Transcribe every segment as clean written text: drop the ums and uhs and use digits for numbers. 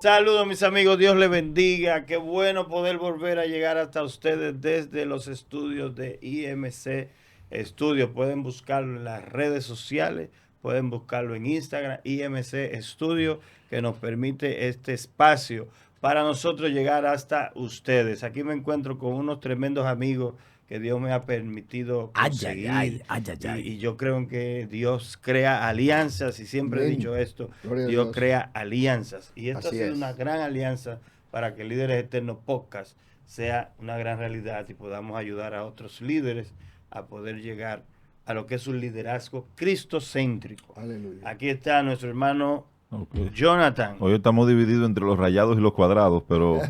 Saludos mis amigos, Dios les bendiga. Qué bueno poder volver a llegar hasta ustedes desde los estudios de IMC Estudios. Pueden buscarlo en las redes sociales, pueden buscarlo en Instagram, IMC Estudios, que nos permite este espacio para nosotros llegar hasta ustedes. Aquí me encuentro con unos tremendos amigos que Dios me ha permitido conseguir. Y yo creo en que Dios crea alianzas, y siempre he dicho esto, Dios crea alianzas. Y esto ha sido una gran alianza para que Líderes Eternos Podcast sea una gran realidad y podamos ayudar a otros líderes a poder llegar a lo que es un liderazgo cristocéntrico. Aleluya. Aquí está nuestro hermano Jonathan. Hoy estamos divididos entre los rayados y los cuadrados, pero...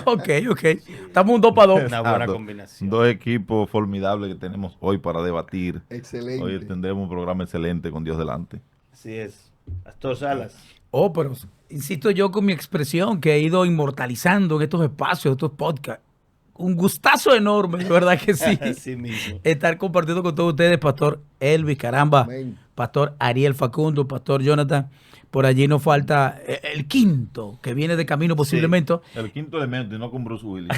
Ok. Estamos un 2 para 2. Una buena combinación. Dos equipos formidables que tenemos hoy para debatir. Excelente. Hoy tendremos un programa excelente con Dios delante. Así es. Pastor Salas. Oh, pero insisto yo con mi expresión que he ido inmortalizando en estos espacios, estos podcasts. Un gustazo enorme, de verdad que sí. Así mismo. Estar compartiendo con todos ustedes, Pastor Elvis, caramba, Amén. Pastor Ariel Facundo, Pastor Jonathan. Por allí nos falta el quinto, que viene de camino posiblemente. El quinto elemento y no con Bruce Willis.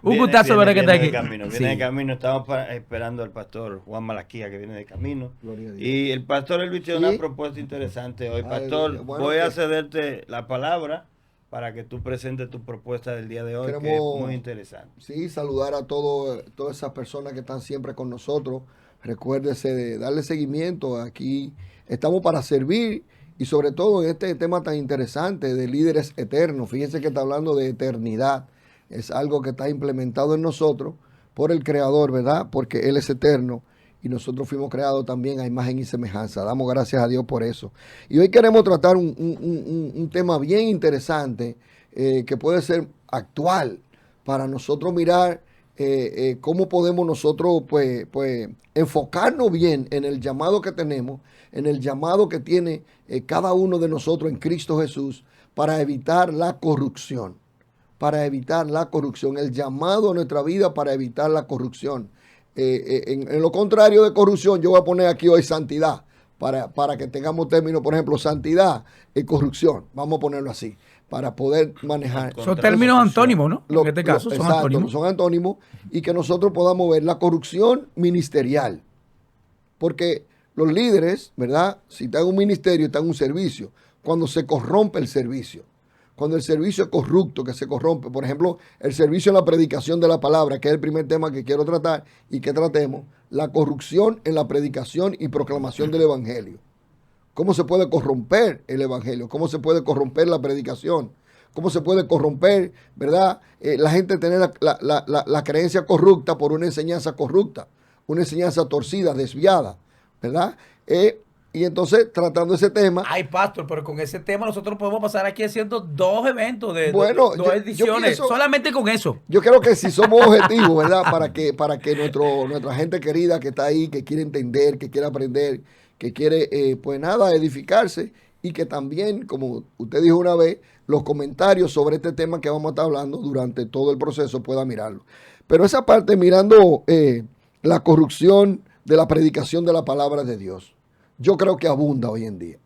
Un gustazo ver que está aquí. Viene de camino. Estamos esperando al pastor Juan Malaquía, que viene de camino. Gloria a Dios. Y el pastor Elvis tiene Sí. una propuesta interesante hoy. Aleluya. Pastor, Bueno, voy a pues, cederte la palabra para que tú presentes tu propuesta del día de hoy, que es Queremos- muy interesante. Sí, saludar a todas esas personas que están siempre con nosotros. Recuérdese de darle seguimiento. Aquí estamos para servir y sobre todo en este tema tan interesante de líderes eternos. Fíjense que está hablando de eternidad. Es algo que está implementado en nosotros por el Creador, ¿verdad? Porque Él es eterno y nosotros fuimos creados también a imagen y semejanza. Damos gracias a Dios por eso. Y hoy queremos tratar un tema bien interesante que puede ser actual para nosotros mirar cómo podemos nosotros pues enfocarnos bien en el llamado que tenemos, en el llamado que tiene cada uno de nosotros en Cristo Jesús para evitar la corrupción, el llamado a nuestra vida para evitar la corrupción. En lo contrario de corrupción, yo voy a poner aquí hoy santidad, para que tengamos términos, por ejemplo, santidad y corrupción, vamos a ponerlo así, para poder manejar. Son términos antónimos, ¿no? En este caso son exacto, antónimos. son antónimos, y que nosotros podamos ver la corrupción ministerial. Porque los líderes, ¿verdad? Si están en un ministerio, están en un servicio. Cuando se corrompe el servicio, cuando el servicio es corrupto, que se corrompe, por ejemplo, el servicio en la predicación de la palabra, que es el primer tema que quiero tratar y que tratemos, la corrupción en la predicación y proclamación del evangelio. ¿Cómo se puede corromper el evangelio? ¿Cómo se puede corromper la predicación? ¿Cómo se puede corromper, verdad? La gente tener la creencia corrupta por una enseñanza corrupta, una enseñanza torcida, desviada, ¿verdad? Y entonces, tratando ese tema... Ay, pastor, pero con ese tema nosotros podemos pasar aquí haciendo 2 eventos de Bueno, dos yo ediciones, pienso- solamente con eso. Yo creo que si somos objetivos, ¿verdad? Para que nuestra gente querida que está ahí, que quiere entender, que quiere aprender, que quiere, pues nada, edificarse, y que también, como usted dijo una vez, los comentarios sobre este tema que vamos a estar hablando durante todo el proceso pueda mirarlo. Pero esa parte, mirando la corrupción de la predicación de la palabra de Dios, yo creo que abunda hoy en día.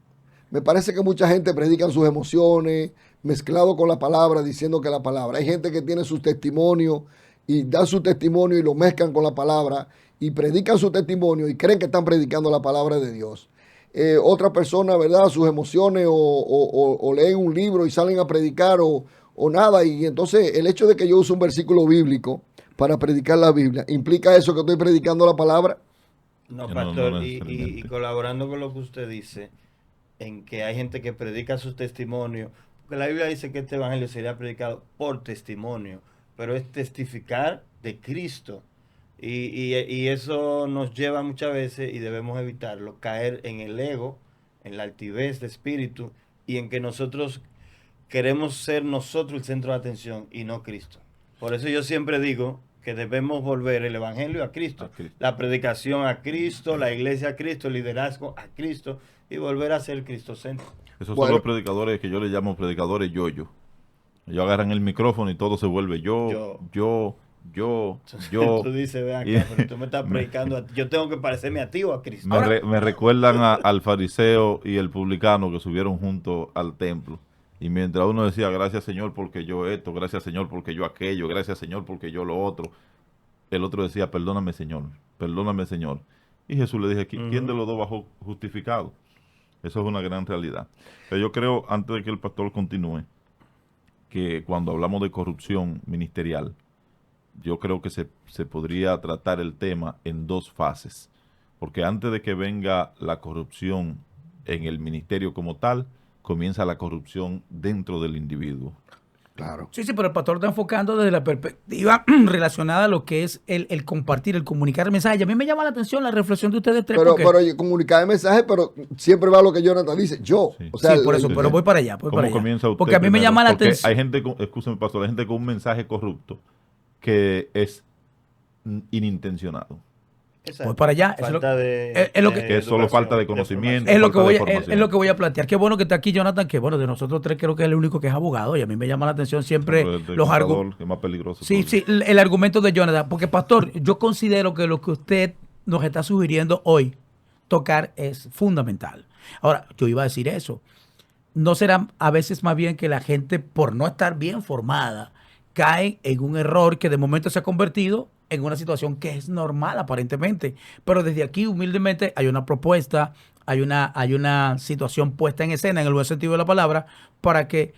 Me parece que mucha gente predica sus emociones, mezclado con la palabra, diciendo que la palabra. Hay gente que tiene sus testimonios y dan su testimonio y lo mezclan con la palabra y predican su testimonio y creen que están predicando la palabra de Dios. Otra persona, ¿verdad? Sus emociones o leen un libro y salen a predicar o nada. Y entonces el hecho de que yo use un versículo bíblico para predicar la Biblia, ¿implica eso que estoy predicando la palabra? No, No, pastor, no y necesariamente. colaborando con lo que usted dice, en que hay gente que predica su testimonio, porque la Biblia dice que este evangelio sería predicado por testimonio, pero es testificar de Cristo. Y eso nos lleva muchas veces, y debemos evitarlo, caer en el ego, en la altivez de espíritu, y en que nosotros queremos ser nosotros el centro de atención y no Cristo. Por eso yo siempre digo que debemos volver el evangelio a Cristo, A Cristo. la predicación a Cristo, la iglesia a Cristo, el liderazgo a Cristo, y volver a ser cristocéntrico. Esos Bueno. son los predicadores que yo le llamo predicadores yo-yo. Ellos agarran el micrófono y todo se vuelve yo, yo, Tú dices, ve acá, pero tú me estás predicando. Yo tengo que parecerme a ti o a Cristo. me recuerdan al fariseo y el publicano que subieron juntos al templo. Y mientras uno decía, gracias Señor porque yo esto, gracias Señor porque yo aquello, gracias Señor porque yo lo otro, el otro decía, perdóname Señor, perdóname Señor. Y Jesús le dije, ¿quién de los dos bajó justificado? Eso es una gran realidad. Pero yo creo, antes de que el pastor continúe, que cuando hablamos de corrupción ministerial, yo creo que se podría tratar el tema en dos fases. Porque antes de que venga la corrupción en el ministerio como tal, comienza la corrupción dentro del individuo. Claro. Sí, pero el pastor está enfocando desde la perspectiva relacionada a lo que es el compartir, el comunicar el mensaje. Y a mí me llama la atención la reflexión de ustedes tres. Pero oye, comunicar el mensaje, pero siempre va lo que Jonathan dice. Yo. Sí. O sea, sí, por eso, pero voy para allá. ¿Cómo comienza usted porque a mí me primero? llama la Porque atención. hay gente, escúchame pastor, hay gente con un mensaje corrupto que es inintencionado. Voy para allá. Es lo Que es solo falta de conocimiento. Es lo que falta de voy, formación. es lo que voy a plantear. Qué bueno que está aquí Jonathan, que bueno, de nosotros tres creo que es el único que es abogado y a mí me llama la atención siempre Pero el los contador, argumentos. que es más peligroso. Sí, todavía. sí, el argumento de Jonathan, porque pastor, yo considero que lo que usted nos está sugiriendo hoy tocar es fundamental. Ahora, yo iba a decir eso. ¿No será a veces más bien que la gente, por no estar bien formada, cae en un error que de momento se ha convertido en una situación que es normal aparentemente? Pero desde aquí, humildemente, hay una propuesta, hay una situación puesta en escena, en el buen sentido de la palabra, para que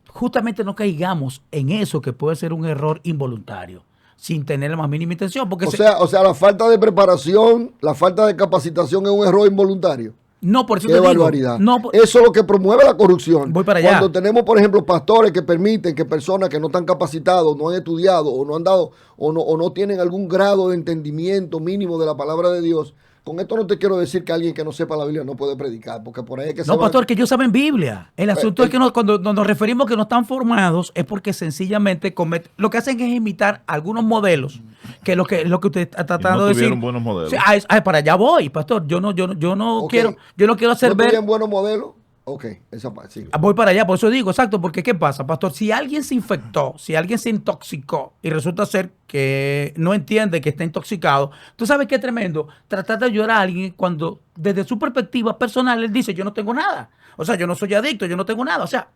justamente no caigamos en eso que puede ser un error involuntario, sin tener la más mínima intención. Porque o sea, la falta de preparación, la falta de capacitación es un error involuntario. No, por eso Qué te digo. barbaridad. No, eso es lo que promueve la corrupción. Voy para allá. Cuando tenemos, por ejemplo, pastores que permiten que personas que no están capacitados, no han estudiado o no han dado o no tienen algún grado de entendimiento mínimo de la palabra de Dios. Con esto no te quiero decir que alguien que no sepa la Biblia no puede predicar, porque por ahí es que no, pastor, que ellos saben Biblia. El asunto es que cuando nos referimos que no están formados es porque sencillamente lo que hacen es imitar algunos modelos, que es lo que usted está tratando de decir. No tuvieron buenos modelos. Sí, para allá voy, pastor. Yo no Okay. quiero hacer ¿No ver. tenían buenos modelos? Ok, esa parte, sí. Voy para allá, por eso digo, exacto, porque ¿qué pasa, pastor? Si alguien se infectó, si alguien se intoxicó y resulta ser que no entiende que está intoxicado, tú sabes qué tremendo, tratar de ayudar a alguien cuando desde su perspectiva personal él dice, yo no tengo nada, o sea, yo no soy adicto, yo no tengo nada, o sea,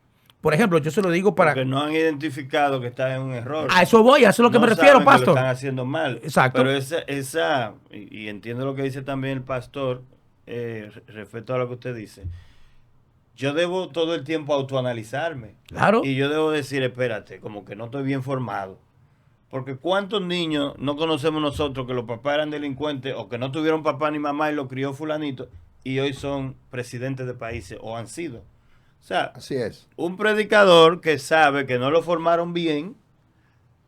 por ejemplo, yo se lo digo para... Porque no han identificado que está en un error. A eso voy, a eso es lo que No me refiero, saben que pastor. lo están haciendo mal. Exacto. Pero y entiendo lo que dice también el pastor, respecto a lo que usted dice. Yo debo todo el tiempo autoanalizarme. Claro. Y yo debo decir, espérate, como que no estoy bien formado. Porque ¿cuántos niños no conocemos nosotros que los papás eran delincuentes o que no tuvieron papá ni mamá y lo crió fulanito y hoy son presidentes de países o han sido? O sea, Así es. un predicador que sabe que no lo formaron bien,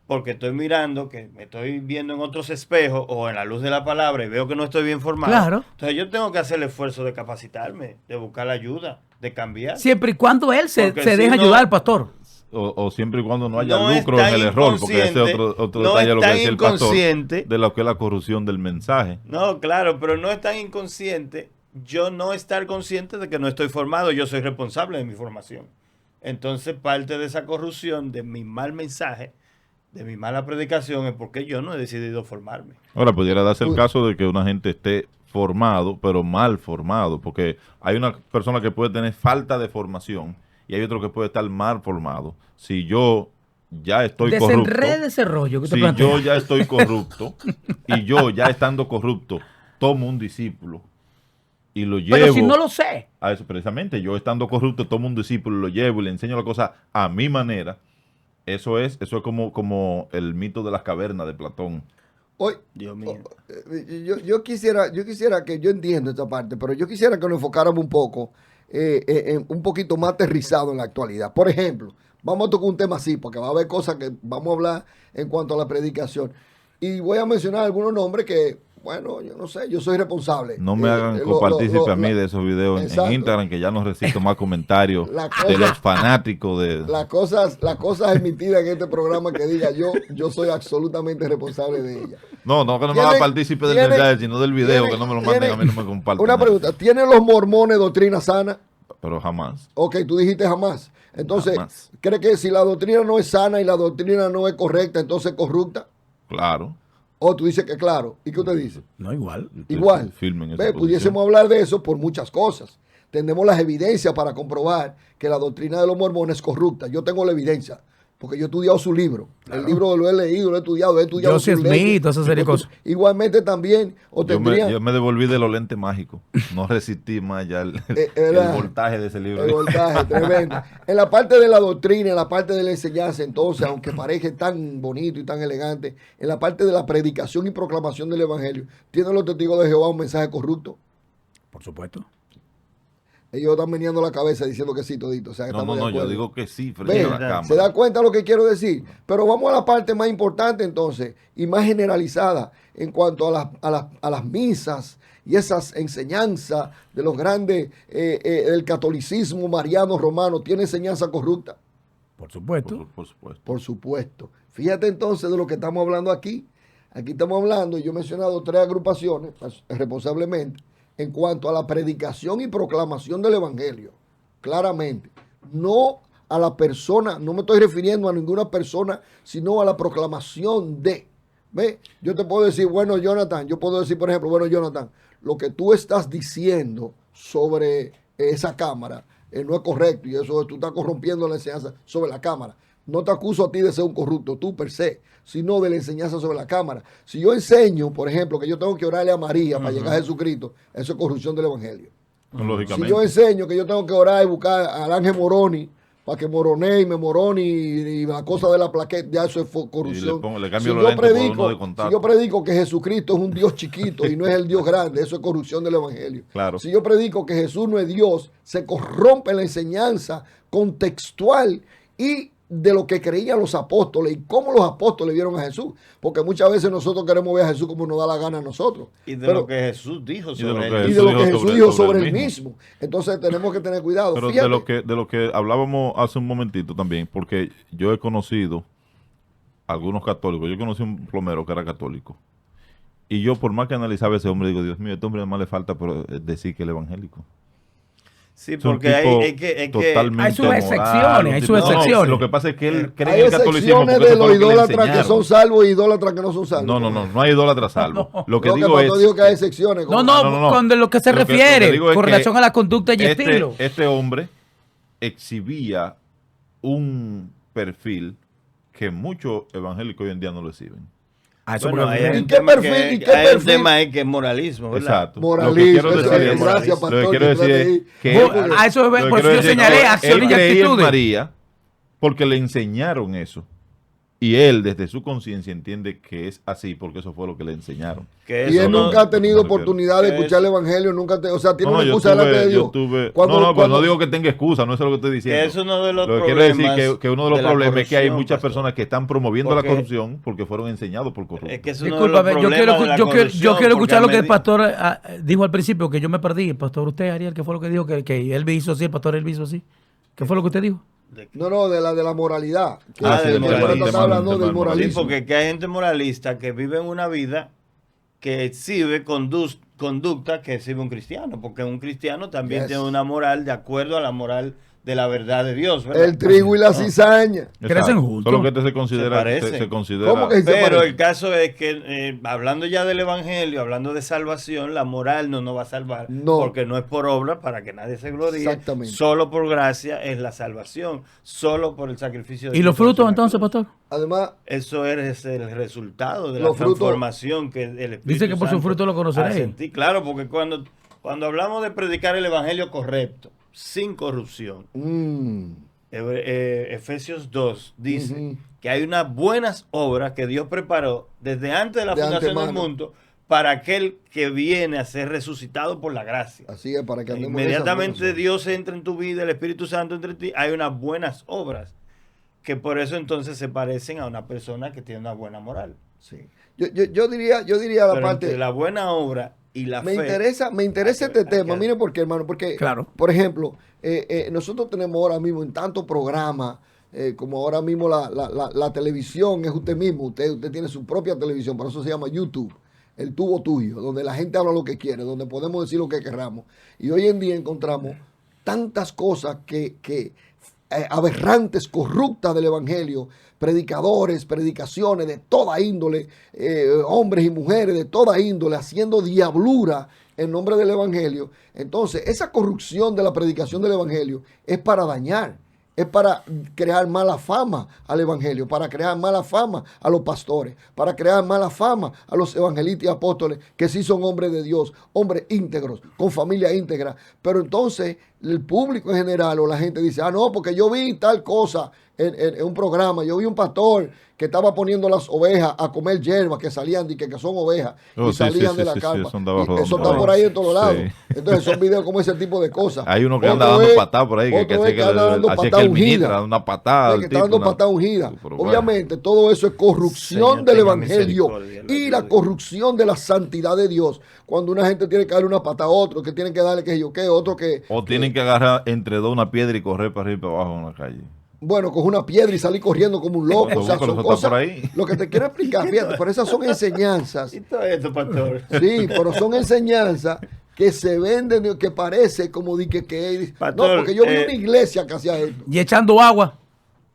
porque estoy mirando, que me estoy viendo en otros espejos o en la luz de la palabra y veo que no estoy bien formado. Claro. Entonces yo tengo que hacer el esfuerzo de capacitarme, de buscar la ayuda, de cambiar. Siempre y cuando él se Porque si deja no- ayudar, pastor. O siempre y cuando no haya No es lucro en tan el error, porque ese es inconsciente, otro no detalle es de lo que tan decía el pastor, inconsciente. de lo que es la corrupción del mensaje. No, claro, pero no es tan inconsciente yo no estar consciente de que no estoy formado, yo soy responsable de mi formación. Entonces parte de esa corrupción, de mi mal mensaje, de mi mala predicación, es porque yo no he decidido formarme. Ahora, pudiera darse el caso de que una gente esté formado, pero mal formado, porque hay una persona que puede tener falta de formación y hay otro que puede estar mal formado. Si yo ya estoy corrupto, Desenrede ese rollo que usted si plantea. yo ya estoy corrupto y yo ya estando corrupto tomo un discípulo y lo llevo Pero si no lo sé. a eso, precisamente yo estando corrupto tomo un discípulo, lo llevo y le enseño la cosa a mi manera. Eso es como el mito de las cavernas de Platón. Hoy, Dios mío. yo quisiera que yo entiendo esta parte, pero yo quisiera que nos enfocáramos un poco, un poquito más aterrizado en la actualidad. Por ejemplo, vamos a tocar un tema así, porque va a haber cosas que vamos a hablar en cuanto a la predicación. Y voy a mencionar algunos nombres que, bueno, yo no sé, yo soy responsable. No me hagan copartícipe a mí de esos videos Exacto. en Instagram, que ya no recibo más comentarios La de cosa- los fanáticos de... Las cosas emitidas en este programa que diga yo soy absolutamente responsable de ellas. No, que no me Tiene- hagan partícipe del tiene- mensaje, sino del video, tiene- que no me lo manden a mí, no me compartan. Una pregunta, ¿tienen los mormones doctrina sana? Pero jamás. Ok, tú dijiste jamás. Entonces, Jamás. ¿cree que si la doctrina no es sana y la doctrina no es correcta, entonces es corrupta? Claro. O tú dices que claro. ¿Y qué usted dice? No, igual. Igual. Firme en esa Ve, posición. pudiésemos hablar de eso por muchas cosas. Tenemos las evidencias para comprobar que la doctrina de los mormones es corrupta. Yo tengo la evidencia, porque yo he estudiado su libro. Claro. El libro lo he leído, lo he estudiado Joseph sus leyes. Smith, toda esa serie de cosas. Igualmente también Yo obtendrían me devolví de los lentes mágicos. No resistí más ya el voltaje de ese libro. el voltaje, tremendo. En la parte de la doctrina, en la parte de la enseñanza, entonces, aunque parezca tan bonito y tan elegante, en la parte de la predicación y proclamación del evangelio, tienen los testigos de Jehová un mensaje corrupto. Por supuesto. Ellos están meneando la cabeza diciendo que sí, todito. O sea, que No, estamos de yo acuerdo. digo que sí, frente Ve, a la cámara. ¿se da cuenta lo que quiero decir? Pero vamos a la parte más importante entonces y más generalizada en cuanto a las misas y esas enseñanzas de los grandes, el catolicismo mariano romano. ¿Tiene enseñanza corrupta? Por supuesto. Por supuesto. Por supuesto. Fíjate entonces de lo que estamos hablando aquí. Aquí estamos hablando, yo he mencionado 3 agrupaciones responsablemente en cuanto a la predicación y proclamación del evangelio. Claramente. No a la persona, no me estoy refiriendo a ninguna persona, sino a la proclamación de. ¿Ve? Yo te puedo decir, bueno, Jonathan, yo puedo decir, por ejemplo, bueno, Jonathan, lo que tú estás diciendo sobre esa cámara no es correcto y eso tú estás corrompiendo la enseñanza sobre la cámara. No te acuso a ti de ser un corrupto, tú per se, sino de la enseñanza sobre la cámara. Si yo enseño, por ejemplo, que yo tengo que orarle a María para llegar a Jesucristo, eso es corrupción del evangelio. Lógicamente. Si yo enseño que yo tengo que orar y buscar al ángel Moroni para que moronee y me morone y la cosa de la plaqueta, ya eso es corrupción. Le cambio los lentes por uno de contacto. Si yo predico que Jesucristo es un Dios chiquito y no es el Dios grande, eso es corrupción del evangelio. Claro. Si yo predico que Jesús no es Dios, se corrompe la enseñanza contextual y de lo que creían los apóstoles y cómo los apóstoles vieron a Jesús. Porque muchas veces nosotros queremos ver a Jesús como nos da la gana a nosotros. Y de lo que Jesús dijo sobre él. Y de lo que Jesús dijo sobre él mismo. Entonces tenemos que tener cuidado. Pero Fíjate. de lo que hablábamos hace un momentito también, porque yo he conocido algunos católicos. Yo conocí un plomero que era católico. Y yo, por más que analizaba a ese hombre, digo, Dios mío, a este hombre además le falta decir que él es evangélico. Sí, porque hay que hay sus excepciones, hay sus excepciones. Lo que pasa es que él cree Hay en el catolicismo excepciones porque de eso fue los lo que le idólatras que enseñaron. son salvos y idólatras que no son salvos. No hay idólatras salvos. Lo que No, digo es... digo que hay excepciones. No, con de lo que se refiere, digo es con que relación a la conducta y estilo. Este hombre exhibía un perfil que muchos evangélicos hoy en día no lo exhiben. Bueno, hay ¿Y un qué tema perfil? que- ¿Y qué hay un perfil? tema ahí que es moralismo, ¿verdad? Exacto. Moralismo, Lo que eso quiero decir es, es, gracias, lo pastor, que quiero decir que es que él- A eso es, lo que por quiero eso yo decir es señalé que acciones él y creía en actitudes. María porque le enseñaron eso. Y él, desde su conciencia, entiende que es así porque eso fue lo que le enseñaron. Que Y eso él no- nunca ha tenido no refiero. oportunidad de Que escuchar el eso- evangelio, nunca o sea, tiene No, una yo excusa delante de Dios. tuve, Cuando- pues no cuando- digo que tenga excusa, no es lo que estoy diciendo. Que eso no de los Lo que quiero decir problemas que uno de los de la problemas es que hay corrupción, muchas pastor. personas que están promoviendo Porque- la corrupción porque fueron enseñados por corruptos. Es que eso no Discúlpame, es yo los quiero, problemas de la yo quiero corrupción, escuchar lo que el porque a pastor dijo al principio, que yo me perdí. El pastor, usted, Ariel, ¿qué fue lo que dijo? Que él hizo así, el pastor él hizo así. ¿Qué fue lo que usted dijo? No, de la moralidad. Que Ah, el del hermano moralismo. está hablando Del del Sí, moralismo. porque que hay gente moralista que vive en una vida que exhibe conducta que exhibe un cristiano, porque un cristiano también Yes. tiene una moral de acuerdo a la moral de la verdad de Dios, ¿verdad? El trigo y la cizaña. Exacto. Crecen juntos. Solo que este se considera, Se parecen. se considera ¿Cómo que se Pero parece? el caso es que, hablando ya del evangelio, hablando de salvación, la moral no nos va a salvar, No. porque no es por obra para que nadie se gloríe. Exactamente. Solo por gracia es la salvación, solo por el sacrificio de ¿Y los Cristo frutos en la entonces, cruz. pastor? Además, Eso es el resultado de la Los frutos- transformación que el Espíritu Dice que por su Santo fruto lo conoceréis. hace en ti. Claro, porque cuando hablamos de predicar el evangelio correcto, sin corrupción, Efesios 2 dice Ujú. que hay unas buenas obras que Dios preparó desde antes de la De fundación del antemano. mundo para aquel que viene a ser resucitado por la gracia. así es, para que andemos en esas Inmediatamente buenas Dios entra en tu vida, el Espíritu Santo entra en ti, hay unas buenas obras que por eso entonces se parecen a una persona que tiene una buena moral. Sí. Yo diría la Pero parte. entre la buena obra y la Me fe. interesa hay este que- tema. Mire por qué, hermano. Porque, Claro. por ejemplo, nosotros tenemos ahora mismo en tantos programas, como ahora mismo la televisión es usted mismo. Usted tiene su propia televisión, por eso se llama YouTube. El tubo tuyo, donde la gente habla lo que quiere, donde podemos decir lo que querramos. Y hoy en día encontramos tantas cosas que aberrantes, corruptas del evangelio, predicadores, predicaciones de toda índole, hombres y mujeres de toda índole, haciendo diablura en nombre del evangelio. Entonces, esa corrupción de la predicación del evangelio es para dañar, es para crear mala fama al evangelio, para crear mala fama a los pastores, para crear mala fama a los evangelistas y apóstoles que sí son hombres de Dios, hombres íntegros, con familia íntegra. Pero entonces el público en general o la gente dice, no, porque yo vi tal cosa en un programa, yo vi un pastor que estaba poniendo las ovejas a comer hierbas que salían, que son ovejas, y salían de la carpa. Eso está por ahí en todos lados. Entonces son videos como ese tipo de cosas. Hay uno que anda dando patadas por ahí, que el ministro da una patada. Que está dando patada ungida. Obviamente todo eso es corrupción del evangelio y la corrupción de la santidad de Dios. Cuando una gente tiene que darle una patada a otro, que tienen que darle que yo qué, otro que... O tienen que agarrar entre dos una piedra y correr para arriba y para abajo en la calle. Bueno, coger una piedra y salir corriendo como un loco. O sea, son cosas, lo que te quiero explicar, fíjate, pero esas son enseñanzas. ¿Y todo esto, pastor? Sí, pero son enseñanzas que se venden, que parece como di que pastor, no, porque yo vi una iglesia que hacía esto. Y echando agua,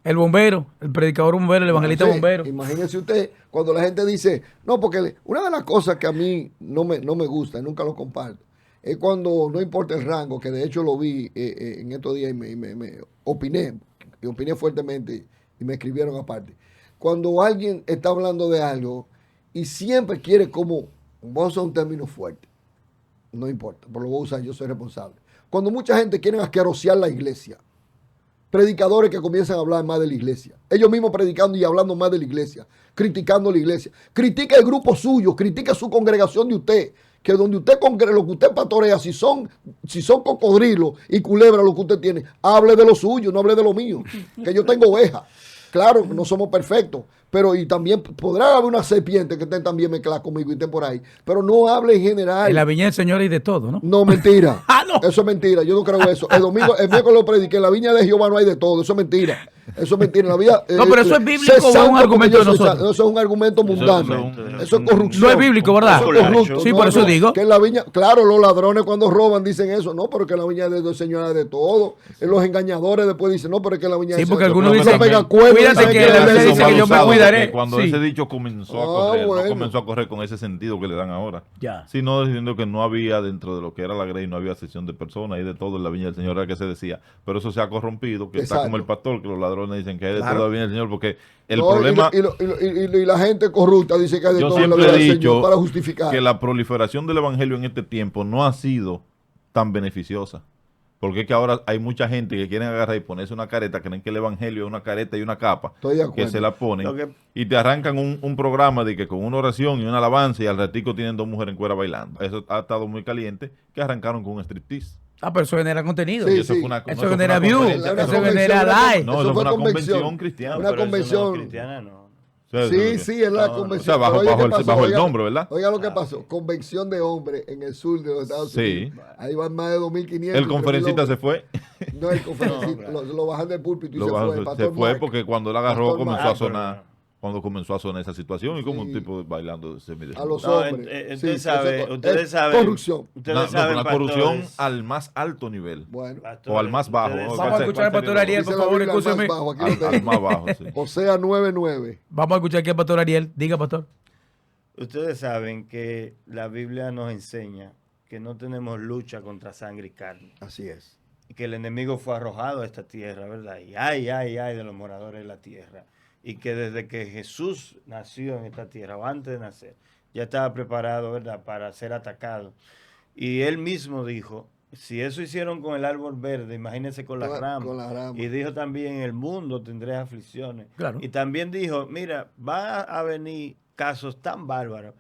el bombero, el predicador bombero, el evangelista bombero. Imagínense usted, cuando la gente dice, no, porque una de las cosas que a mí no me gusta, y nunca lo comparto, es cuando, no importa el rango, que de hecho lo vi en estos días y me opiné. Y opiné fuertemente y me escribieron aparte. Cuando alguien está hablando de algo y siempre quiere como, voy a usar un término fuerte, no importa, pero lo voy a usar, yo soy responsable. Cuando mucha gente quiere asquerosear la iglesia, predicadores que comienzan a hablar más de la iglesia, ellos mismos predicando y hablando más de la iglesia, criticando la iglesia, critica el grupo suyo, critica su congregación de usted, que donde usted congrega, lo que usted pastorea, si son cocodrilos y culebras lo que usted tiene, hable de lo suyo, no hable de lo mío, que yo tengo ovejas. Claro, no somos perfectos, pero y también podrá haber una serpiente que estén también mezcladas conmigo y estén por ahí, pero no hable en general. En la viña del Señor hay de todo, ¿no? No, mentira. No. Eso es mentira, yo no creo eso. El miércoles lo prediqué, en la viña de Jehová no hay de todo, eso es mentira. Eso es mentira. En la vida, no, pero eso es bíblico o es un argumento de nosotros. Eso es un argumento mundano. Eso es corrupción. No es bíblico, ¿verdad? Eso es corrupto. Sí, por eso digo. Que en la viña, claro, los ladrones cuando roban dicen eso, no, pero que en la viña del Señor hay de todo. Los engañadores después dicen, no, pero es que en la viña del Señor. Sí, porque algunos dicen, cuídate que la Biblia dice que yo me cuidaré. Cuando ese dicho comenzó a correr, no comenzó a correr con ese sentido que le dan ahora. Sino diciendo que no había dentro de lo que era la grey, no había sección de personas, hay de todo en la viña del Señor, era que se decía. Pero eso se ha corrompido, que está como el pastor, que los ladrones dicen que hay de todo viene el Señor, porque el problema... Y la gente corrupta dice que hay de todo en la vida del Señor para justificar. Que la proliferación del evangelio en este tiempo no ha sido tan beneficiosa. Porque es que ahora hay mucha gente que quieren agarrar y ponerse una careta, creen que el evangelio es una careta y una capa, que se la ponen y te arrancan un programa de que con una oración y una alabanza y al ratico tienen dos mujeres en cuera bailando. Eso ha estado muy caliente, que arrancaron con un striptease. Pero eso genera contenido. Sí, eso eso genera views. Eso genera like. No, eso fue una convención cristiana. Una convención cristiana, no. Sí, es la convención. O sea, bajo el nombre, ¿verdad? Oiga lo que pasó. Convención de hombres en el sur de los Estados Unidos. Ahí van más de 2.500. El conferencista se fue. No, el conferencista. Lo bajan del púlpito y se fue porque cuando él agarró comenzó a sonar. Cuando comenzó a sonar esa situación y como un tipo bailando a los hombres. Ustedes saben. Corrupción. La corrupción al más alto nivel. Bueno. O al más bajo. Vamos a escuchar al pastor Ariel, por favor, escúcheme. Al más bajo, sí. Osea 9:9. Vamos a escuchar aquí al pastor Ariel. Diga, pastor. Ustedes saben que la Biblia nos enseña que no tenemos lucha contra sangre y carne. Así es. Y que el enemigo fue arrojado a esta tierra, ¿verdad? Y ay de los moradores de la tierra. Y que desde que Jesús nació en esta tierra, o antes de nacer, ya estaba preparado, ¿verdad?, para ser atacado. Y él mismo dijo, si eso hicieron con el árbol verde, imagínense con las ramas. Y dijo también, en el mundo tendré aflicciones. Claro. Y también dijo, mira, va a venir casos tan bárbaros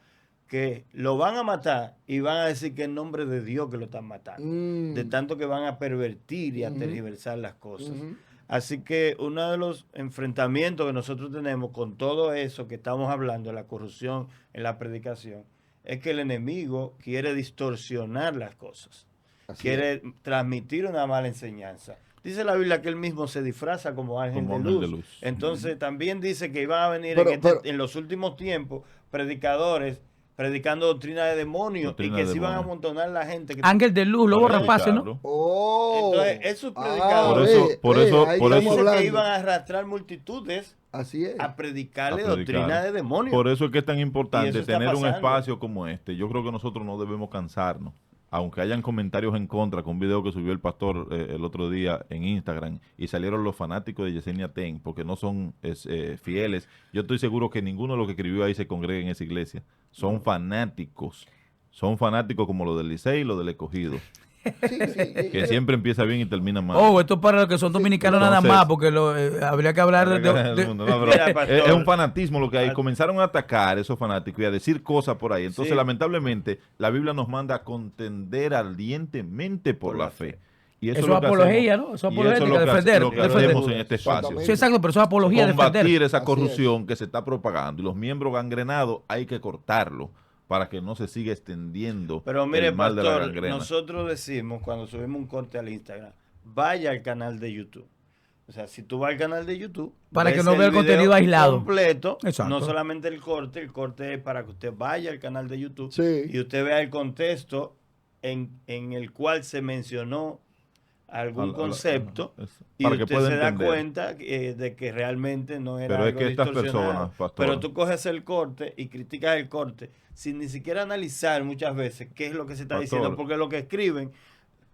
que lo van a matar y van a decir que en nombre de Dios que lo están matando. De tanto que van a pervertir y a tergiversar las cosas. Así que uno de los enfrentamientos que nosotros tenemos con todo eso que estamos hablando, la corrupción en la predicación, es que el enemigo quiere distorsionar las cosas. Quiere transmitir una mala enseñanza. Dice la Biblia que él mismo se disfraza como ángel de luz. Entonces también dice que iban a venir en los últimos tiempos predicadores predicando doctrina de demonios Doctrina y que de se iban a demonios. amontonar la gente. Ángel de luz, lobo Para rapaces, ¿no? predicarlo. Oh. Entonces, esos Por predicadores eso- ahí por dice eso- estamos que hablando. iban a arrastrar multitudes Así es. a predicarle a predicar. doctrina de demonios. Por eso es que es tan Y importante eso está tener un pasando. espacio como este. Yo creo que nosotros no debemos cansarnos. Aunque hayan comentarios en contra con un video que subió el pastor el otro día en Instagram y salieron los fanáticos de Yesenia Ten porque no son fieles. Yo estoy seguro que ninguno de los que escribió ahí se congrega en esa iglesia. Son fanáticos. Son fanáticos como los del Licey y los del Escogido. Sí, sí. Que siempre empieza bien y termina mal. Oh, esto es para los que son dominicanos nada Entonces- más, porque habría que hablar El mundo, no, pero Mira, pastor. es un fanatismo lo que hay. Comenzaron a atacar esos fanáticos y a decir cosas por ahí. Entonces, Sí. lamentablemente, la Biblia nos manda a contender ardientemente por la fe. Y Eso es lo es que apología, hacemos. ¿no? Eso es Y apologética, lo que defender, lo que defender. hacemos en este espacio. Exactamente. Sí, exacto, pero eso es apología, Combatir defender. esa Así corrupción que se está propagando. Y los miembros gangrenados hay que cortarlo para que no se siga extendiendo Pero mire, el mal de la pastor, gangrena. nosotros decimos cuando subimos un corte al Instagram, vaya al canal de YouTube. O sea, si tú vas al canal de YouTube, Para ves que no vea el video contenido aislado. completo, Exacto. no solamente el corte es para que usted vaya al canal de YouTube Sí. y usted vea el contexto en el cual se mencionó algún concepto y para que usted pueda se da entender. cuenta de que realmente no era Pero es algo que estas distorsionado. personas, pastor. Pero tú coges el corte y criticas el corte sin ni siquiera analizar muchas veces qué es lo que se está Pastor, diciendo, porque lo que escriben,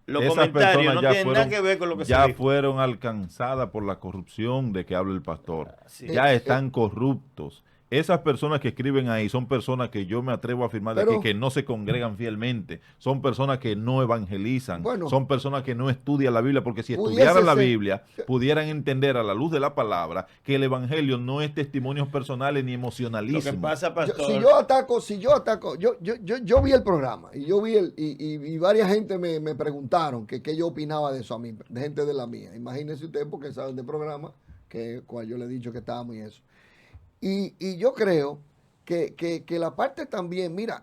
los Esas comentarios personas no ya tienen nada fueron- que ver con lo que ya se dijo. fueron alcanzadas por la corrupción de que habla el pastor. Sí. Ya están corruptos. Esas personas que escriben ahí son personas que yo me atrevo a afirmar de Pero- aquí que no se congregan fielmente. Son personas que no evangelizan. Bueno. Son personas que no estudian la Biblia porque si Pudiese estudiaran la ser- Biblia pudieran entender a la luz de la palabra que el evangelio no es testimonios personales ni Lo emocionalismo. que pasa, pastor, Si yo ataco, yo vi el programa y yo vi y varias gente me preguntaron que qué yo opinaba de eso a mí, de gente de la mía. Imagínense ustedes porque saben del programa, que cual yo le he dicho que estábamos y eso. Y yo creo que la parte también, mira,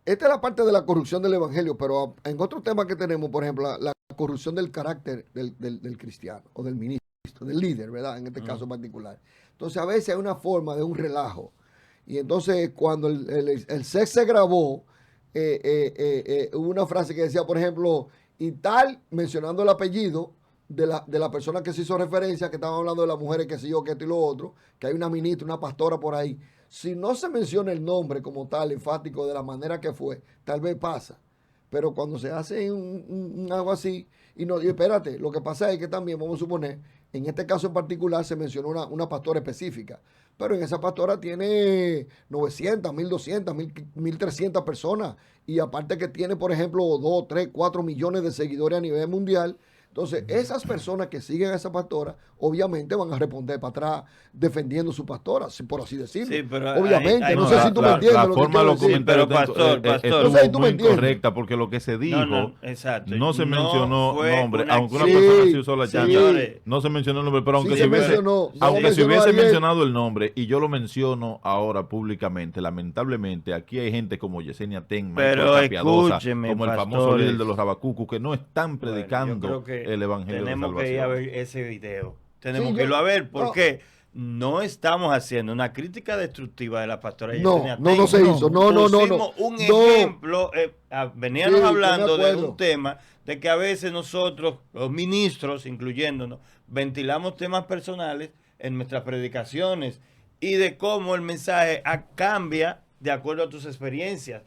esta es la parte de la corrupción del evangelio, pero en otros temas que tenemos, por ejemplo, la corrupción del carácter del cristiano o del ministro, del líder, ¿verdad? En este caso en particular. Entonces, a veces hay una forma de un relajo. Y entonces, cuando el sex se grabó, hubo una frase que decía, por ejemplo, y tal, mencionando el apellido de la persona que se hizo referencia, que estaban hablando de las mujeres, que sé yo, que esto y lo otro, que hay una ministra, una pastora por ahí. Si no se menciona el nombre como tal, enfático, de la manera que fue, tal vez pasa. Pero cuando se hace un algo así, y espérate, lo que pasa es que también, vamos a suponer, en este caso en particular se mencionó una pastora específica, pero en esa pastora tiene 900, 1200, 1300 personas, y aparte que tiene, por ejemplo, 2, 3, 4 millones de seguidores a nivel mundial. Entonces, esas personas que siguen a esa pastora, obviamente van a responder para atrás defendiendo su pastora, por así decirlo. Sí, pero obviamente, hay- no sé si tú me entiendes. La lo que forma de quiero los decir. comentarios Pero, pastor, pastor. No sé si tú estuvo me muy entiendes. incorrecta porque lo que se dijo exacto. no se mencionó fue nombre, una aunque una acción. persona sí usó la Sí, chanta, señores. no se mencionó el nombre, pero aunque Sí se se hubiese, mencionó, no aunque se mencionó hubiese a Ariel. mencionado el nombre y yo lo menciono ahora públicamente, lamentablemente aquí hay gente como Yesenia Ten, Pero Michael Piadosa, escúcheme, como el famoso pastores. líder de los Rabacucus que no están Bueno, predicando yo creo que el evangelio de tenemos que ir a salvación. ver ese video. Tenemos Sí, que yo- irlo a ver no. porque no estamos haciendo una crítica destructiva de la pastora No, Yesenia no, Ten. no se hizo. No. Pusimos un No. ejemplo, veníamos Sí, estoy de hablando de acuerdo. un tema de que a veces nosotros, los ministros, incluyéndonos, ventilamos temas personales en nuestras predicaciones y de cómo el mensaje cambia de acuerdo a tus experiencias.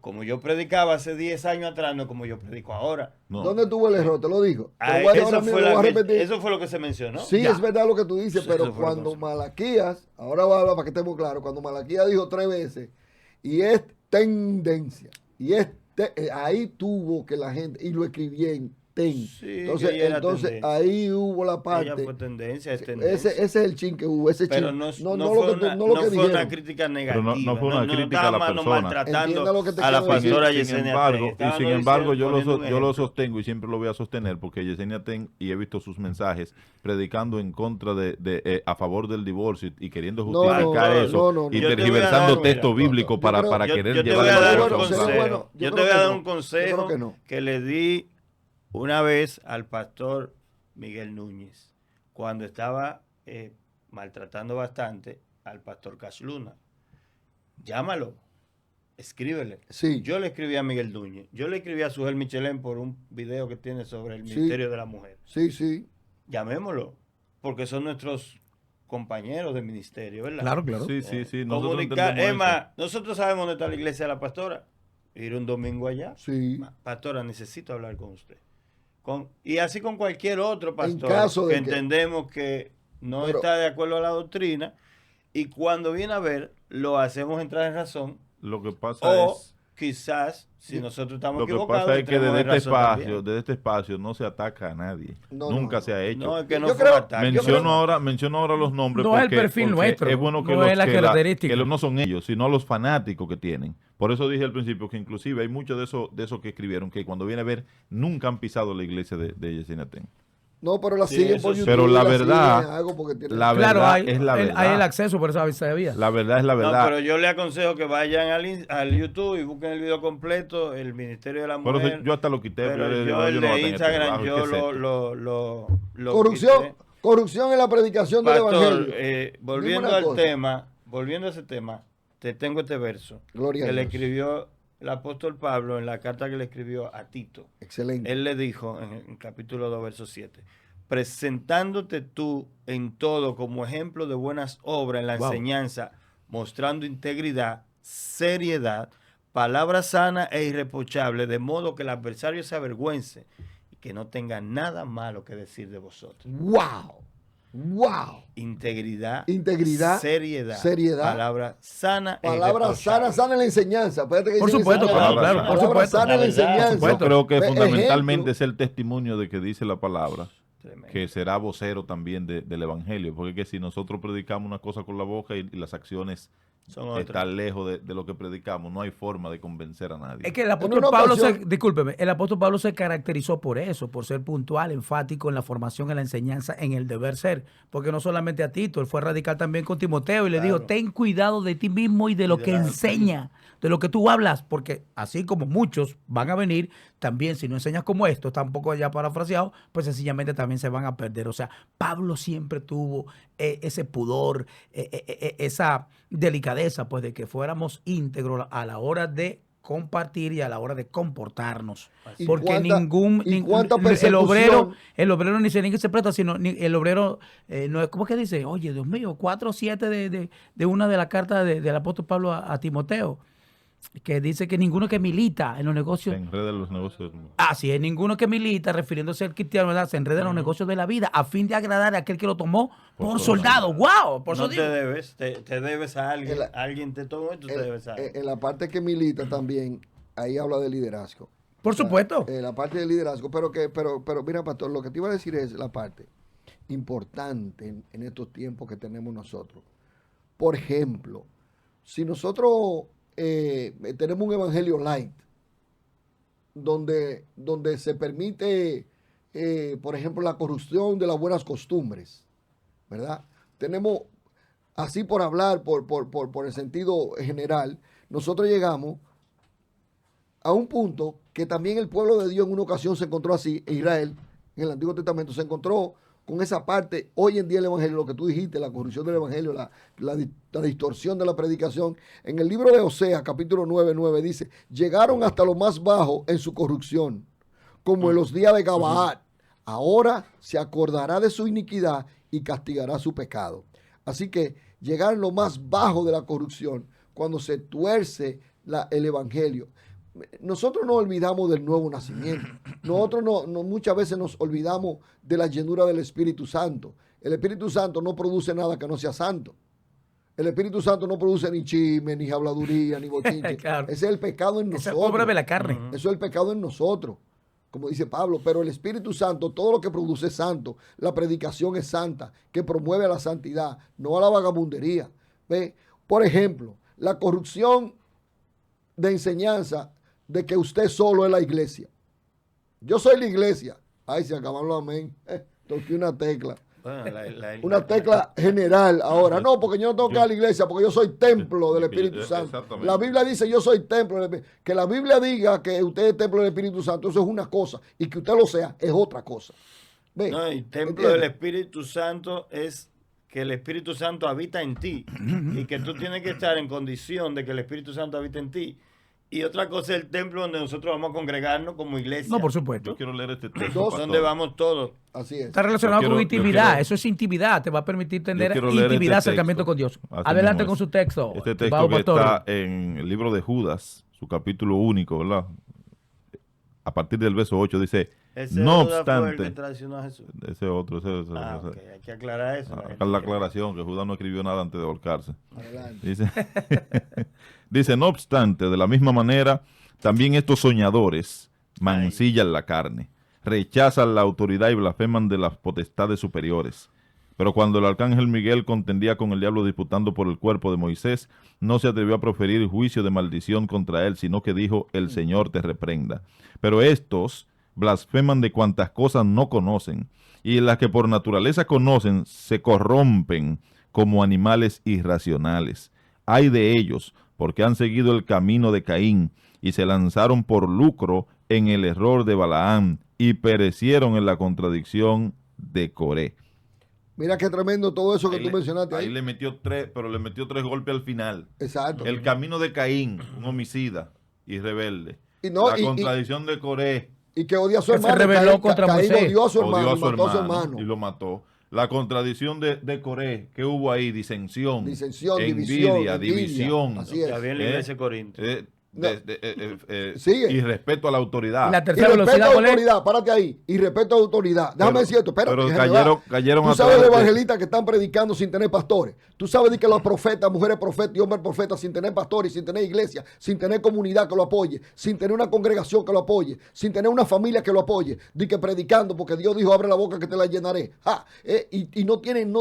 Como yo predicaba hace 10 años atrás, no como yo predico ahora. No. ¿Dónde tuvo el error? Te lo digo. Te lo Ay, voy a decir eso, ahora mismo, fue lo voy a repetir. eso fue lo que se mencionó. Sí, Ya. es verdad lo que tú dices, Eso pero fue lo que cuando pasó. Malaquías, ahora voy a hablar para que estemos claros, cuando Malaquías dijo 3 veces, y es tendencia, y ahí tuvo que la gente, y lo escribí en ten. Sí, entonces, que ella era entonces tendencia. ahí hubo la Ella parte. fue tendencia, es Ese tendencia. es el chin que hubo, ese Pero chin. no, No no lo fue, que, una, no lo no que fue dijeron. una crítica negativa. no fue una crítica a la estábamos persona. maltratando Entienda lo que te a la quiero decir. pastora Sin Yesenia embargo, Ten. y Estábamos sin embargo diciendo, yo poniendo un lo ejemplo. sostengo y siempre lo voy a sostener porque Yesenia Ten, y he visto sus mensajes predicando en contra a favor del divorcio y queriendo No, justificar no, eso no, no. y Yo te voy a tergiversando dar, texto mira, bíblico yo para creo- querer yo te llevar voy a la dar un conversación. consejo. consejo. Yo Yo creo te voy a que dar no. un Yo creo consejo que no. que le di una vez al pastor Miguel Núñez cuando estaba maltratando bastante al pastor Cash Luna. llámalo, escríbele. Sí. Yo le escribí a Miguel Núñez, yo le escribí a Sujel Michelén por un video que tiene sobre el Sí. Ministerio de la Mujer. Sí, sí. Llamémoslo, porque son nuestros compañeros del ministerio, ¿verdad? Claro, claro. Sí, sí, sí. Nosotros Comunicar, entendemos es más, eso. nosotros sabemos dónde está la iglesia de la pastora. Ir un domingo allá. Sí. Pastora, necesito hablar con usted. Y así con cualquier otro pastor caso de que que- entendemos que no Pero- está de acuerdo a la doctrina, y cuando viene a ver, lo hacemos entrar en razón, Lo que pasa o es... quizás, si nosotros estamos Lo que equivocados, pasa es que entremos en razón desde este espacio no se ataca a nadie. No, Nunca no, se ha hecho. también. No, es que no Yo fue creo- un ataque. Menciono ahora los nombres No es el porque, perfil porque nuestro, es bueno que no los es la que característica. no son ellos, sino los fanáticos que tienen. Por eso dije al principio que inclusive hay muchos de esos que escribieron que cuando viene a ver nunca han pisado la iglesia de Yesinatén. No, pero la Sí, siguen eso por sí. YouTube. Pero la la siguen verdad- en algo porque tienen- la Claro, verdad hay, es la verdad. hay el acceso por esa vía. La verdad es la No, verdad. pero yo le aconsejo que vayan al YouTube y busquen el video completo, el Ministerio de la Por eso Mujer. yo hasta lo quité. Pero yo yo el no voy a de tener Instagram, trabajo, yo ¿qué es esto? lo Corrupción, quité. corrupción en la predicación del Pastor, Evangelio. volviendo una al cosa. tema, volviendo a ese tema, te tengo este verso Gloria a que le Dios. escribió el apóstol Pablo en la carta que le escribió a Tito. Excelente. Él le dijo en el capítulo 2, verso 7, presentándote tú en todo como ejemplo de buenas obras en la Wow. enseñanza, mostrando integridad, seriedad, palabra sana e irreprochable, de modo que el adversario se avergüence y que no tenga nada malo que decir de vosotros. ¡Wow! ¡Wow! Integridad, Integridad, seriedad, seriedad, palabra sana e Palabra irreprochable. sana en la enseñanza. Espérate que Por dice supuesto, sana. claro, claro, sana. por Palabra supuesto. sana en la La verdad, enseñanza. Yo supuesto. creo que Ve, fundamentalmente ejemplo. es el testimonio de que dice la palabra, Tremendo. que será vocero también del evangelio, porque es que si nosotros predicamos una cosa con la boca y las acciones Son otras. están lejos de lo que predicamos, no hay forma de convencer a nadie. Es que el apóstol una Pablo ocasión- discúlpeme, el apóstol Pablo se caracterizó por eso, por ser puntual, enfático en la formación, en la enseñanza, en el deber ser. Porque no solamente a Tito, él fue radical también con Timoteo y le Claro. dijo, ten cuidado de ti mismo y de lo de que la enseña, de lo que tú hablas, porque así como muchos van a venir, también si no enseñas como esto, está un poco ya parafraseado, pues sencillamente también se van a perder. O sea, Pablo siempre tuvo ese pudor, esa delicadeza, pues de que fuéramos íntegros a la hora de compartir y a la hora de comportarnos. ¿Y Porque cuánta- ningún y cuánta el persecución? obrero ni se presta, sino el obrero no es, ¿cómo es que dice? Oye, Dios mío, 4 o 7 de una de las cartas del apóstol Pablo a Timoteo, que dice que ninguno que milita en los Se negocios, enredan los negocios. así es, ninguno que milita, refiriéndose al cristiano, ¿verdad? Se enreda en los negocios de la vida a fin de agradar a aquel que lo tomó por soldado. ¡Wow! Por No eso te digo. debes, te debes a alguien, En la- alguien te tomó y tú te debes a alguien. En la parte que milita también, ahí habla de liderazgo. Por O sea, supuesto. La parte de liderazgo, pero mira, pastor, lo que te iba a decir es la parte importante en estos tiempos que tenemos nosotros. Por ejemplo, si nosotros tenemos un evangelio light, donde se permite, por ejemplo, la corrupción de las buenas costumbres, ¿verdad? Tenemos, así por hablar, por el sentido general, nosotros llegamos a un punto que también el pueblo de Dios en una ocasión se encontró así, Israel, en el Antiguo Testamento, se encontró con esa parte, hoy en día el Evangelio, lo que tú dijiste, la corrupción del Evangelio, la distorsión de la predicación. En el libro de Oseas, capítulo 9 dice, llegaron hasta lo más bajo en su corrupción, como en los días de Gabaad. Ahora se acordará de su iniquidad y castigará su pecado. Así que llegar a lo más bajo de la corrupción, cuando se tuerce el Evangelio. Nosotros no olvidamos del nuevo nacimiento. Nosotros no muchas veces nos olvidamos de la llenura del Espíritu Santo. El Espíritu Santo no produce nada que no sea santo. El Espíritu Santo no produce ni chisme, ni habladuría, ni bochinche. Claro. Ese es el pecado en Esa nosotros. obra de la carne. Eso es el pecado en nosotros, como dice Pablo. Pero el Espíritu Santo, todo lo que produce es santo. La predicación es santa, que promueve a la santidad, no a la vagabundería. ¿Ve? Por ejemplo, la corrupción de enseñanza de que usted solo es la iglesia. Yo soy la iglesia. Ay, se acabaron los amén. Toqué una tecla. Bueno, Una tecla general ahora. No, porque yo no tengo que ir a la iglesia, porque yo soy templo del Espíritu Santo. Exactamente. La Biblia dice yo soy templo del Espíritu. Que la Biblia diga que usted es templo del Espíritu Santo, eso es una cosa. Y que usted lo sea, es otra cosa. ¿Ve? No, el templo ¿Entiende? del Espíritu Santo es que el Espíritu Santo habita en ti y que tú tienes que estar en condición de que el Espíritu Santo habita en ti. Y otra cosa es el templo donde nosotros vamos a congregarnos como iglesia. No, por Yo supuesto. quiero leer este texto. Dos, pastor. Donde vamos todos. Así es. Está relacionado Yo quiero- con intimidad. yo quiero- Eso es intimidad. Te va a permitir tener quiero leer intimidad, este acercamiento texto. con Dios. Así Adelante mismo con es. su texto. Este texto Pablo que Pastor. está en el libro de Judas, su capítulo único, ¿verdad? A partir del verso 8 dice, Ese no Judas fue el que obstante, traicionó a Jesús. ese otro, ese, Ah, ok, hay que aclarar eso. acá la aclaración, que Judas no escribió nada antes de ahorcarse. Adelante. Dice, dice, no obstante, de la misma manera, también estos soñadores mancillan la carne, rechazan la autoridad y blasfeman de las potestades superiores. Pero cuando el arcángel Miguel contendía con el diablo disputando por el cuerpo de Moisés, no se atrevió a proferir juicio de maldición contra él, sino que dijo, el Señor te reprenda. Pero estos blasfeman de cuantas cosas no conocen, y las que por naturaleza conocen se corrompen como animales irracionales. Ay de ellos, porque han seguido el camino de Caín, y se lanzaron por lucro en el error de Balaam, y perecieron en la contradicción de Coré. Mira qué tremendo todo eso que tú mencionaste ahí ahí. le metió tres, pero le metió tres golpes al final. Exacto. El camino de Caín, un homicida y rebelde. Y no, la y- contradicción de Coré, Y que odia a su Que se hermano. rebeló contra Caín Moisés. odió a su odió hermano, a y su mató a su hermano hermano. y lo mató. La contradicción de Coré, que hubo ahí, disensión, Disensión, envidia, división. división, Así es. Ya había en la iglesia de Corinto. Sigue. y respeto a la autoridad. Y la Y tercera respeto velocidad, a ¿cuál es? autoridad, párate ahí. Y respeto a autoridad. Déjame decir esto, espérate. pero déjame cayeron- dar. cayeron Tú a sabes través los de- evangelistas que están predicando sin tener pastores. Tú sabes de que los profetas, mujeres profetas y hombres profetas, sin tener pastores, sin tener iglesia, sin tener comunidad que lo apoye, sin tener una congregación que lo apoye, sin tener una familia que lo apoye, di que predicando, porque Dios dijo, abre la boca que te la llenaré. Y no tienen,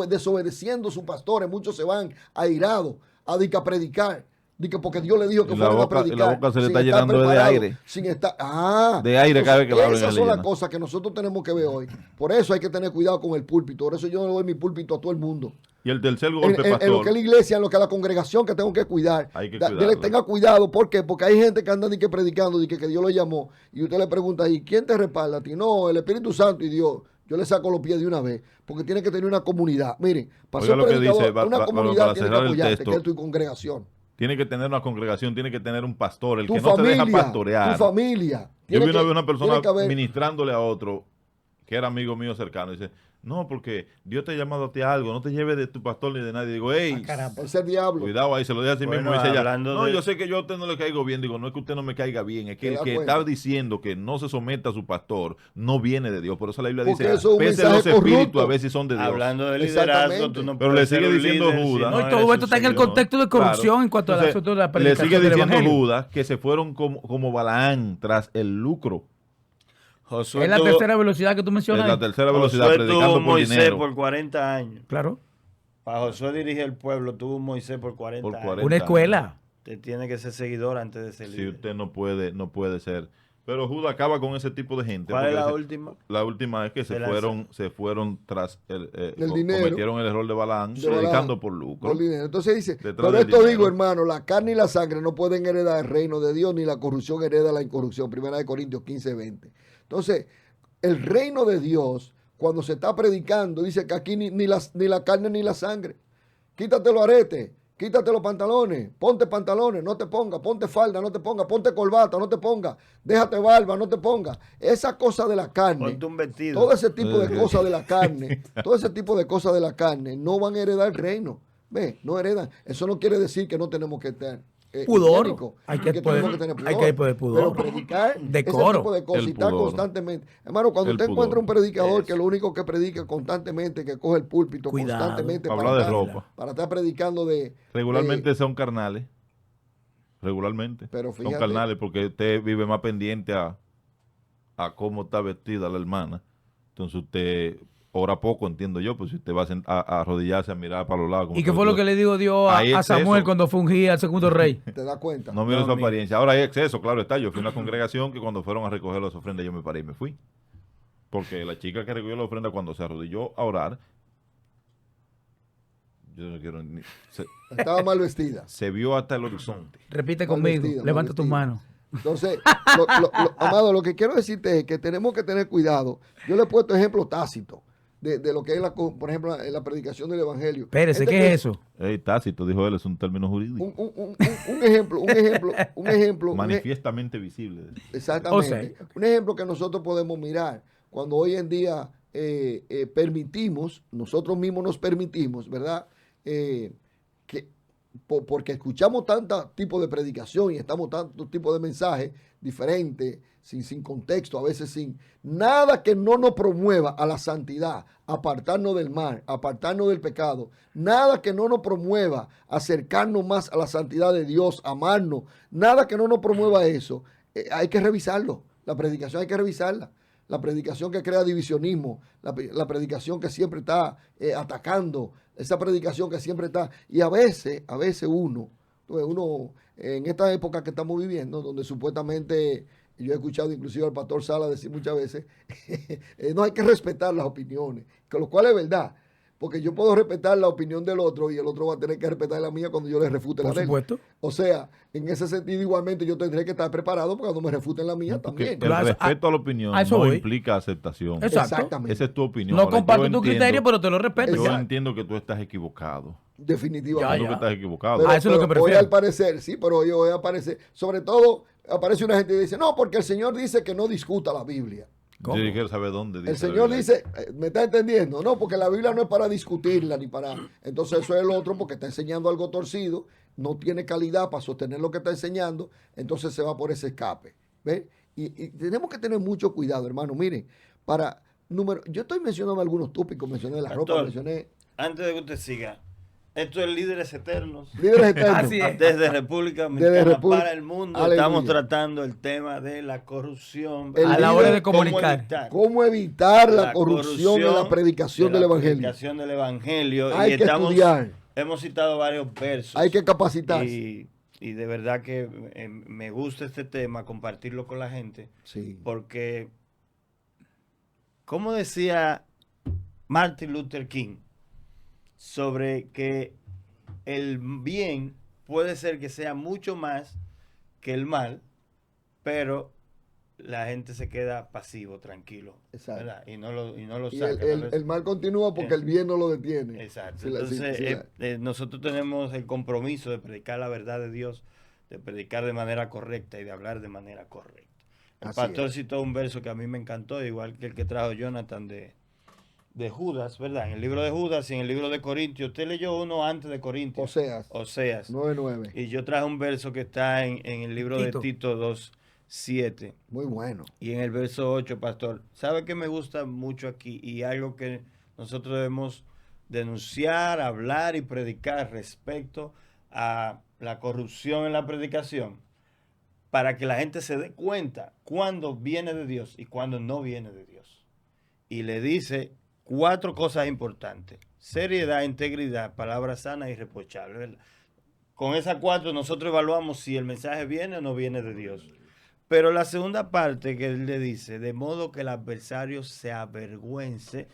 desobedeciendo a sus pastores, muchos se van airados a predicar. Dice porque Dios le dijo que Y la fueran a boca- y la predicar. boca se le sin está estar llenando de preparados, aire. Sin estar, De aire cada vez que la abren, esas le son las llenan. cosas que nosotros tenemos que ver hoy. Por eso hay que tener cuidado con el púlpito. Por eso yo no doy mi púlpito a todo el mundo. Y el tercer En, golpe, en lo pastor. que es la iglesia, en lo que es la congregación que tengo que cuidar. Hay que Dile, cuidarla. tenga cuidado. ¿Por qué? Porque hay gente que anda ni que predicando, ni que Dios lo llamó. Y usted le pregunta, ¿y quién te respalda a ti? No, el Espíritu Santo y Dios. Yo le saco los pies de una vez. Porque tiene que tener una comunidad. Miren, para Oiga ser lo que predicador, dice, una para comunidad tiene que cerrar el apoyarte, texto. que es tu congregación. Tiene que tener una congregación, tiene que tener un pastor, el Tu que no se deja familia, pastorear. tu familia. Yo Tiene vi una que- vez una persona tiene que haber- ministrándole a otro que era amigo mío cercano. Dice, no, porque Dios te ha llamado a ti a algo, no te lleves de tu pastor ni de nadie. Digo, hey, caramba. Es el diablo. cuidado ahí, se lo dije así Bueno, mismo. Y dice ella, hablando no, de- yo sé que yo a usted no le caigo bien. Digo, no es que usted no me caiga bien, es que ¿Te el das que cuenta? está diciendo que no se someta a su pastor no viene de Dios. Por eso la Biblia Porque dice, eso es un pese los mensaje espíritus corrupto. a ver si son de Dios. Hablando de Exactamente. liderazgo, tú no Pero puedes le sigue ser un diciendo líder si Judas. No, y eres todo un esto está en el seguidor. contexto de corrupción Claro. en cuanto al Entonces, asunto de la le predicación sigue del diciendo evangelio. Judas que se fueron como Balaán tras el lucro. Josué Es la tuvo- tercera velocidad que tú Es mencionas. la ahí. tercera velocidad Josué predicando tuvo por Moisés dinero. por 40 años. Claro. Para Josué dirigir el pueblo, tuvo un Moisés por 40 Por años. 40. Una escuela. Usted tiene que ser seguidor antes de ser Si líder. usted no puede ser. Pero Judas acaba con ese tipo de gente. ¿Cuál es porque la ese- última? La última es que se fueron tras El dinero. cometieron el error de Balaam, De Balaam. predicando por lucro. Por dinero. Entonces dice, Detrás pero del esto dinero. digo, hermano, la carne y la sangre no pueden heredar el reino de Dios, ni la corrupción hereda la incorrupción. Primera de Corintios 15:20. Entonces, el reino de Dios, cuando se está predicando, dice que aquí ni la carne ni la sangre. Quítate los aretes, quítate los pantalones, ponte pantalones, no te pongas, ponte falda, no te pongas, ponte corbata, no te pongas, déjate barba, no te pongas. Esa cosa de la carne. Ponte un vestido. Todo ese tipo de cosas de la carne, todo ese tipo de cosas de la carne no van a heredar el reino. Ve, no heredan. Eso no quiere decir que no tenemos que tener Pudor. higiénico, Hay que tenemos poder- que tener hay que poder pudor. Pero predicar Decoro. ese tipo de cosas El y estar pudor. constantemente. Hermano, cuando El usted pudor. encuentra un predicador que Eso. lo único que predica constantemente, que coge el púlpito Cuidado. constantemente Habla de estar, ropa. para estar predicando de... Regularmente de- son carnales. Regularmente. Pero son fíjate- carnales porque usted vive más pendiente a cómo está vestida la hermana. Entonces usted ora poco, entiendo yo, pues si usted va a arrodillarse a mirar para los lados. como ¿Y qué fue lo que le dijo Dios Hay a Samuel exceso. cuando fungía al segundo rey? ¿Te das cuenta? No miro No, su mira. apariencia. Ahora hay exceso, claro está. Yo fui a una congregación que cuando fueron a recoger las ofrendas yo me paré y me fui. Porque la chica que recogió la ofrenda cuando se arrodilló a orar, yo no quiero ni... Estaba mal vestida. Se vio hasta el horizonte. Repite Mal conmigo. vestido, mal Levanta tus vestido. manos. Entonces, amado, lo que quiero decirte es que tenemos que tener cuidado. Yo le he puesto ejemplo Tácito. de lo que es, por ejemplo, la predicación del Evangelio. Espérese, Gente ¿qué que- es eso? Tácito, dijo él, es un término jurídico. un ejemplo, Manifiestamente visible. exactamente. O sea, Un ejemplo que nosotros podemos mirar cuando hoy en día permitimos, nosotros mismos nos permitimos, ¿verdad? Que, porque escuchamos tantos tipos de predicación y estamos tantos tipos de mensajes diferentes, sin contexto, a veces sin nada que no nos promueva a la santidad, apartarnos del mal, apartarnos del pecado, nada que no nos promueva acercarnos más a la santidad de Dios, amarnos, nada que no nos promueva eso, hay que revisarlo. La predicación hay que revisarla. La predicación que crea divisionismo, la predicación que siempre está atacando, esa predicación que siempre está. Y a veces uno en esta época que estamos viviendo, donde supuestamente, yo he escuchado inclusive al pastor Sala decir muchas veces, no hay que respetar las opiniones, con lo cual es verdad. Porque yo puedo respetar la opinión del otro y el otro va a tener que respetar la mía cuando yo le refute la Por de él. supuesto. O sea, en ese sentido igualmente yo tendré que estar preparado para cuando me refuten la mía Porque también. el Pero respeto a la opinión a eso no voy. implica aceptación. Exacto. Exactamente. Esa es tu opinión. No Ahora, comparto yo tu entiendo- criterio, pero te lo respeto. Yo ya. entiendo que tú estás equivocado. Definitivamente. Entiendo que estás equivocado. Pero, A eso es lo que pero hoy prefiero. al parecer, sí, pero hoy aparece, sobre todo aparece una gente y dice, no, porque el Señor dice que no discuta la Biblia. ¿Cómo? Yo quiero saber dónde dice. El la Señor Biblia. dice, ¿me está entendiendo? No, porque la Biblia no es para discutirla ni para... Entonces eso es el otro porque está enseñando algo torcido, no tiene calidad para sostener lo que está enseñando, entonces se va por ese escape. ¿Ves? Y tenemos que tener mucho cuidado, hermano. Miren, yo estoy mencionando algunos tópicos, mencioné la ropa, Pastor, mencioné antes de que usted siga, esto es Líderes Eternos. líderes eternos. Así es. Desde República Dominicana Desde República- para el mundo Aleluya. estamos tratando el tema de la corrupción. El A la líder- hora de comunicar. ¿Cómo evitar la corrupción en la predicación del Evangelio? predicación del Evangelio. Hay y que estudiar. hemos citado varios versos. Hay que capacitarse. Y de verdad que me gusta este tema, compartirlo con la gente, Sí. porque, como decía Martin Luther King, sobre que el bien puede ser que sea mucho más que el mal, pero la gente se queda pasivo, tranquilo, Exacto. ¿verdad? Y no lo Y saca. el mal continúa porque el bien no lo detiene. Exacto. Sí, Entonces, nosotros tenemos el compromiso de predicar la verdad de Dios, de predicar de manera correcta y de hablar de manera correcta. El Así pastor es. citó un verso que a mí me encantó, igual que el que trajo Jonathan de Judas, ¿verdad? En el libro de Judas y en el libro de Corintios. Usted leyó uno antes de Corintios. Oseas. 9:9. Y yo traje un verso que está en el libro Tito. de Tito 2:7. Muy bueno. Y en el verso 8, pastor, ¿sabe qué me gusta mucho aquí? Y algo que nosotros debemos denunciar, hablar y predicar respecto a la corrupción en la predicación, para que la gente se dé cuenta cuándo viene de Dios y cuándo no viene de Dios. Y le dice 4 cosas importantes: seriedad, integridad, palabra sana y irreprochable, ¿verdad? Con esas 4 nosotros evaluamos si el mensaje viene o no viene de Dios. Pero la segunda parte que él le dice, de modo que el adversario se avergüence.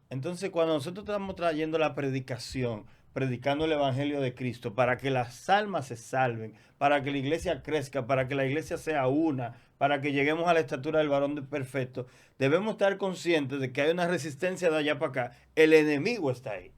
Entonces, cuando nosotros estamos trayendo la predicación, predicando el Evangelio de Cristo, para que las almas se salven, para que la iglesia crezca, para que la iglesia sea una, para que lleguemos a la estatura del varón perfecto, debemos estar conscientes de que hay una resistencia de allá para acá. El enemigo está ahí.